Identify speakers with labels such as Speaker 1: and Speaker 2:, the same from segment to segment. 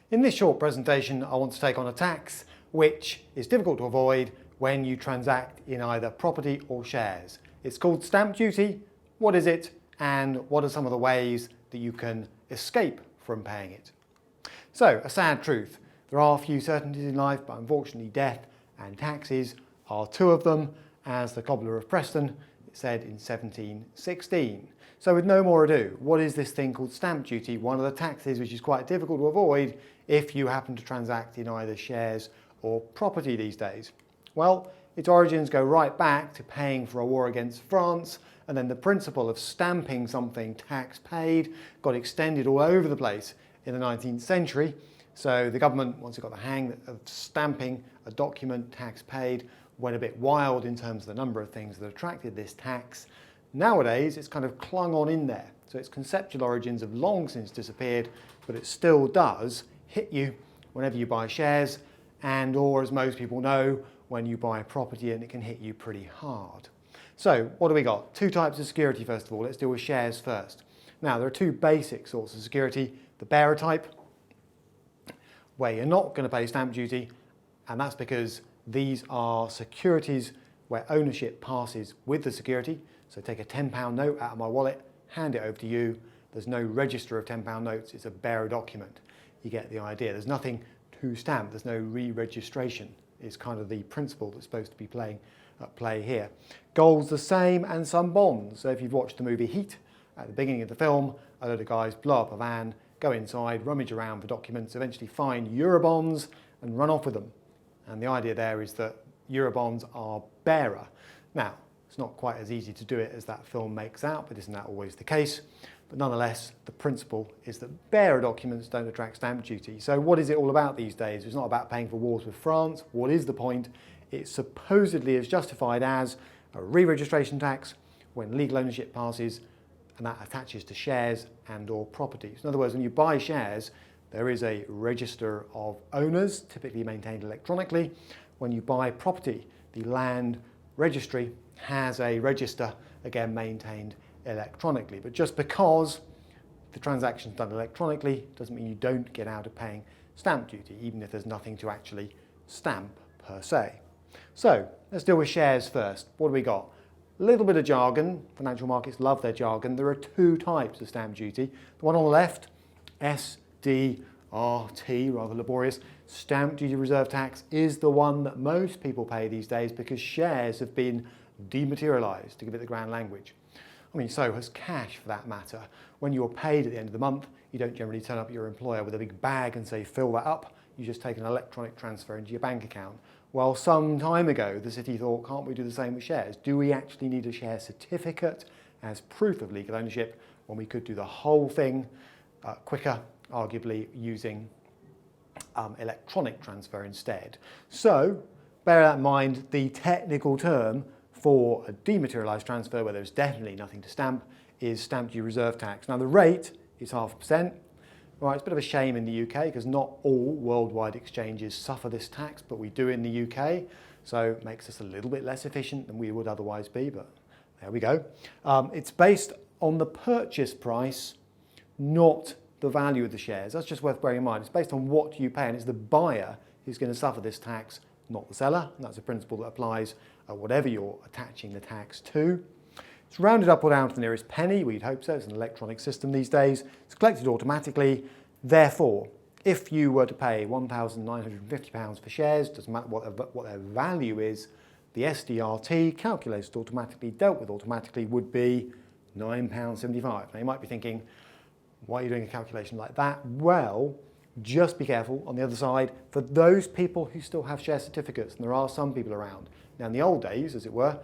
Speaker 1: In this short presentation, I want to take on a tax which is difficult to avoid when you transact in either property or shares. It's called stamp duty. What is it, and what are some of the ways that you can escape from paying it? So, a sad truth. There are few certainties in life, but unfortunately death and taxes are two of them, as the Cobbler of Preston said in 1716. So with no more ado, what is this thing called stamp duty? One of the taxes which is quite difficult to avoid if you happen to transact in either shares or property these days. Well, its origins go right back to paying for a war against France, and then the principle of stamping something tax paid got extended all over the place in the 19th century. So the government, once it got the hang of stamping a document tax paid, went a bit wild in terms of the number of things that attracted this tax. Nowadays, it's kind of clung on in there. So its conceptual origins have long since disappeared, but it still does hit you whenever you buy shares, and or, as most people know, when you buy a property, and it can hit you pretty hard. So what do we got? Two types of security first of all. Let's deal with shares first. Now, there are two basic sorts of security. The bearer type, where you're not going to pay stamp duty, and that's because these are securities where ownership passes with the security. So take a £10 note out of my wallet, hand it over to you. There's no register of £10 notes, it's a bearer document. You get the idea. There's nothing to stamp, there's no re-registration. It's kind of the principle that's supposed to be at play here. Gold's the same, and some bonds. So if you've watched the movie Heat, at the beginning of the film, a load of guys blow up a van, go inside, rummage around for documents, eventually find Eurobonds and run off with them. And the idea there is that Eurobonds are bearer. Now, it's not quite as easy to do it as that film makes out, but isn't that always the case? But nonetheless, the principle is that bearer documents don't attract stamp duty. So what is it all about these days? It's not about paying for wars with France. What is the point? It supposedly is justified as a re-registration tax when legal ownership passes, and that attaches to shares and or properties. In other words, when you buy shares, there is a register of owners, typically maintained electronically. When you buy property, the land registry has a register, again maintained electronically. But just because the transaction's done electronically doesn't mean you don't get out of paying stamp duty, even if there's nothing to actually stamp per se. So let's deal with shares first. What do we got? A little bit of jargon. Financial markets love their jargon. There are two types of stamp duty. The one on the left, SDRT, rather laborious, stamp duty reserve tax, is the one that most people pay these days because shares have been dematerialised, to give it the grand language. I mean, so has cash for that matter. When you're paid at the end of the month, you don't generally turn up at your employer with a big bag and say, fill that up. You just take an electronic transfer into your bank account. Well, some time ago, the city thought, can't we do the same with shares? Do we actually need a share certificate as proof of legal ownership when we could do the whole thing quicker, arguably using electronic transfer instead? So bear that in mind. The technical term for a dematerialised transfer, where there's definitely nothing to stamp, is stamp duty reserve tax. Now the rate is 0.5%. Right, it's a bit of a shame in the UK because not all worldwide exchanges suffer this tax, but we do in the UK, so it makes us a little bit less efficient than we would otherwise be, but there we go. It's based on the purchase price, not the value of the shares. That's just worth bearing in mind. It's based on what you pay, and it's the buyer who's going to suffer this tax, not the seller. And that's a principle that applies whatever you're attaching the tax to. It's rounded up or down to the nearest penny. We'd hope so. It's an electronic system these days. It's collected automatically. Therefore, if you were to pay £1,950 for shares, doesn't matter what their value is, the SDRT, calculated automatically, dealt with automatically, would be £9.75. Now you might be thinking, why are you doing a calculation like that? Well, just be careful on the other side for those people who still have share certificates, and there are some people around. Now in the old days, as it were,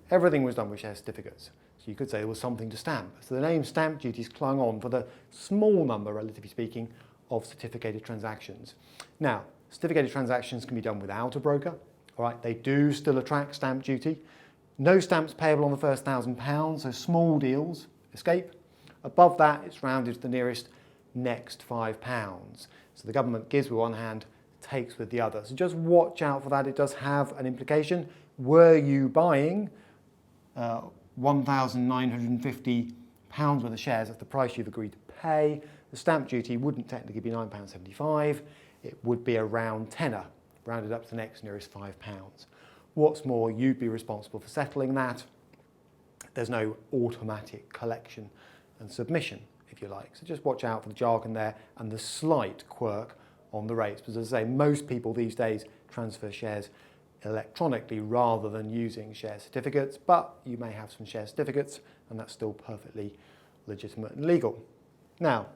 Speaker 1: everything was done with share certificates. So you could say there was something to stamp. So the name stamp duty's clung on for the small number, relatively speaking, of certificated transactions. Now, certificated transactions can be done without a broker. All right, they do still attract stamp duty. No stamps payable on the first £1,000, so small deals escape. Above that, it's rounded to the nearest next £5. So the government gives with one hand, takes with the other. So just watch out for that. It does have an implication. Were you buying £1,950 worth of shares, that's the price you've agreed to pay, the stamp duty wouldn't technically be £9.75, it would be around tenner, rounded up to the next nearest £5. What's more, you'd be responsible for settling that. There's no automatic collection and submission, if you like. So just watch out for the jargon there and the slight quirk on the rates. Because as I say, most people these days transfer shares electronically rather than using share certificates, but you may have some share certificates and that's still perfectly legitimate and legal. Now,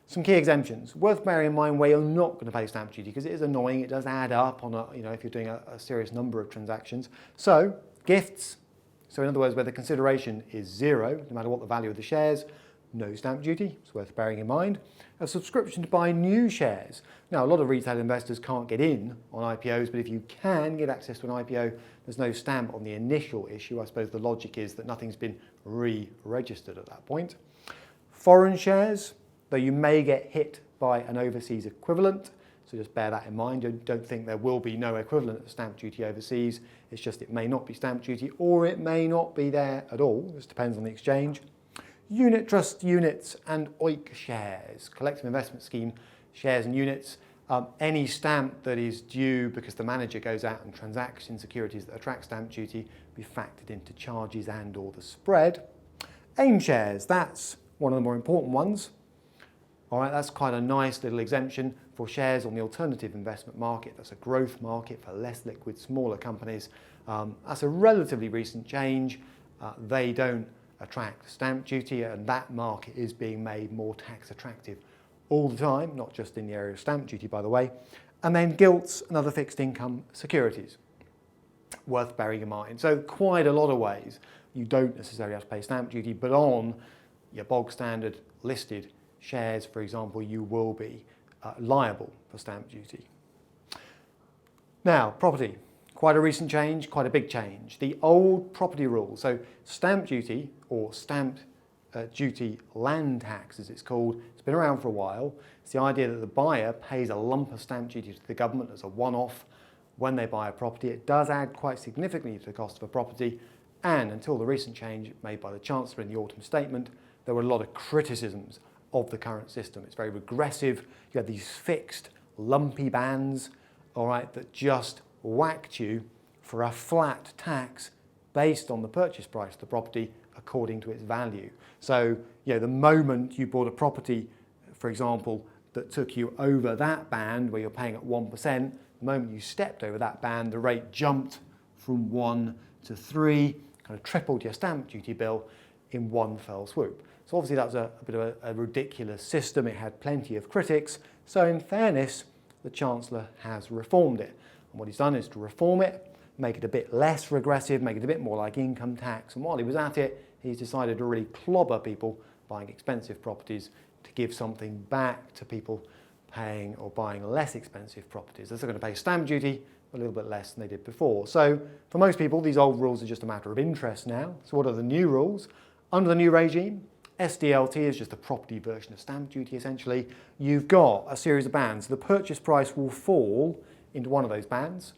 Speaker 1: some key exemptions. Worth bearing in mind where you're not going to pay stamp duty because it is annoying, it does add up on if you're doing a serious number of transactions. So, gifts. So in other words, where the consideration is zero, no matter what the value of the shares, no stamp duty, it's worth bearing in mind. A subscription to buy new shares. Now, a lot of retail investors can't get in on IPOs, but if you can get access to an IPO, there's no stamp on the initial issue. I suppose the logic is that nothing's been re-registered at that point. Foreign shares, though you may get hit by an overseas equivalent, so just bear that in mind. Don't think there will be no equivalent of stamp duty overseas. It's just it may not be stamp duty or it may not be there at all. This depends on the exchange. Unit trust units and OIC shares, collective investment scheme shares and units. Any stamp that is due because the manager goes out and transacts in securities that attract stamp duty will be factored into charges and or the spread. AIM shares, that's one of the more important ones. All right, that's quite a nice little exemption for shares on the alternative investment market. That's a growth market for less liquid, smaller companies. That's a relatively recent change. They don't attract stamp duty and that market is being made more tax attractive all the time, not just in the area of stamp duty, by the way. And then gilts and other fixed income securities, worth bearing in mind. So quite a lot of ways you don't necessarily have to pay stamp duty, but on your bog standard listed shares, for example, you will be liable for stamp duty. Now, property. Quite a recent change, quite a big change. The old property rule, so stamp duty or stamp duty land tax as it's called, it's been around for a while. It's the idea that the buyer pays a lump of stamp duty to the government as a one-off when they buy a property. It does add quite significantly to the cost of a property, and until the recent change made by the Chancellor in the autumn statement, there were a lot of criticisms of the current system. It's very regressive. You have these fixed lumpy bands, all right, that just whacked you for a flat tax based on the purchase price of the property according to its value. So, the moment you bought a property, for example, that took you over that band where you're paying at 1%, the moment you stepped over that band, the rate jumped from 1 to 3, kind of tripled your stamp duty bill in one fell swoop. So obviously that was a bit of a ridiculous system. It had plenty of critics. So in fairness, the Chancellor has reformed it. And what he's done is to reform it, make it a bit less regressive, make it a bit more like income tax. And while he was at it, he's decided to really clobber people buying expensive properties to give something back to people paying or buying less expensive properties. They're still going to pay stamp duty, a little bit less than they did before. So for most people, these old rules are just a matter of interest now. So what are the new rules? Under the new regime, SDLT is just a property version of stamp duty, essentially. You've got a series of bands. The purchase price will fall into one of those bands,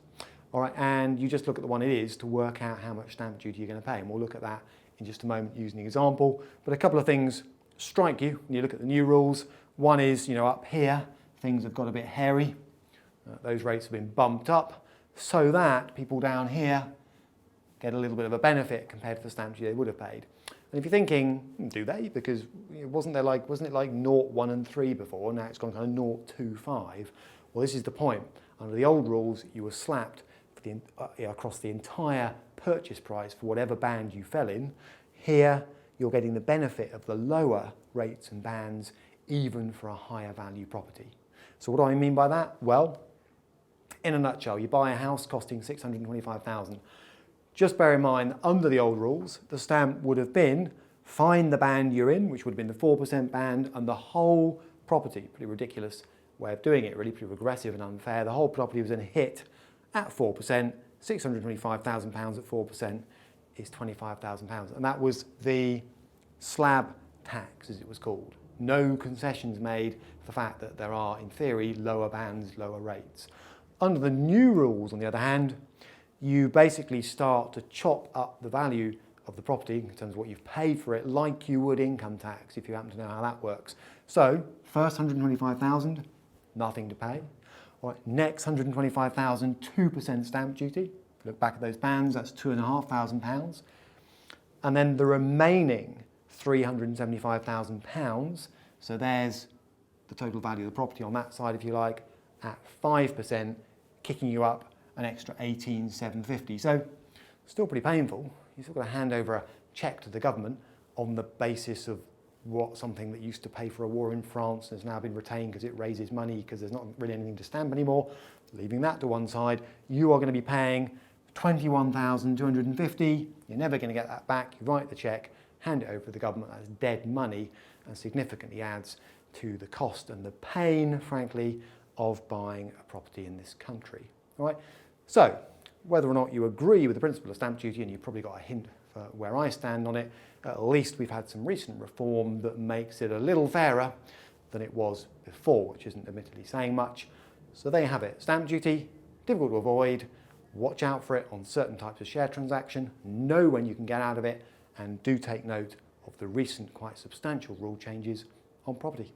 Speaker 1: all right, and you just look at the one it is to work out how much stamp duty you're going to pay. And we'll look at that in just a moment using an example. But a couple of things strike you when you look at the new rules. One is, up here, things have got a bit hairy. Those rates have been bumped up so that people down here get a little bit of a benefit compared to the stamp duty they would have paid. And if you're thinking, do they? Because wasn't it like 0, 1 and 3 before? Now it's gone kind of 0, 2, 5. Well, this is the point. Under the old rules, you were slapped for across the entire purchase price for whatever band you fell in. Here, you're getting the benefit of the lower rates and bands, even for a higher value property. So what do I mean by that? Well, in a nutshell, you buy a house costing $625,000. Just bear in mind, under the old rules, the stamp would have been find the band you're in, which would have been the 4% band, and the whole property. Pretty ridiculous way of doing it, really pretty regressive and unfair. The whole property was then hit at 4%, £625,000 at 4% is £25,000. And that was the slab tax, as it was called. No concessions made for the fact that there are, in theory, lower bands, lower rates. Under the new rules, on the other hand, you basically start to chop up the value of the property in terms of what you've paid for it, like you would income tax, if you happen to know how that works. So first 125,000, nothing to pay. All right, next 125,000, 2% stamp duty. Look back at those bands, that's £2,500. And then the remaining £375,000, so there's the total value of the property on that side, if you like, at 5%, kicking you up an extra 18,750. So still pretty painful. You've still got to hand over a cheque to the government on the basis of what something that used to pay for a war in France has now been retained because it raises money because there's not really anything to stamp anymore. Leaving that to one side, you are going to be paying 21,250. You're never going to get that back. You write the cheque, hand it over to the government. That's dead money and significantly adds to the cost and the pain, frankly, of buying a property in this country. All right? So, whether or not you agree with the principle of stamp duty, and you've probably got a hint for where I stand on it, at least we've had some recent reform that makes it a little fairer than it was before, which isn't admittedly saying much. So there you have it. Stamp duty, difficult to avoid. Watch out for it on certain types of share transaction. Know when you can get out of it, and do take note of the recent quite substantial rule changes on property.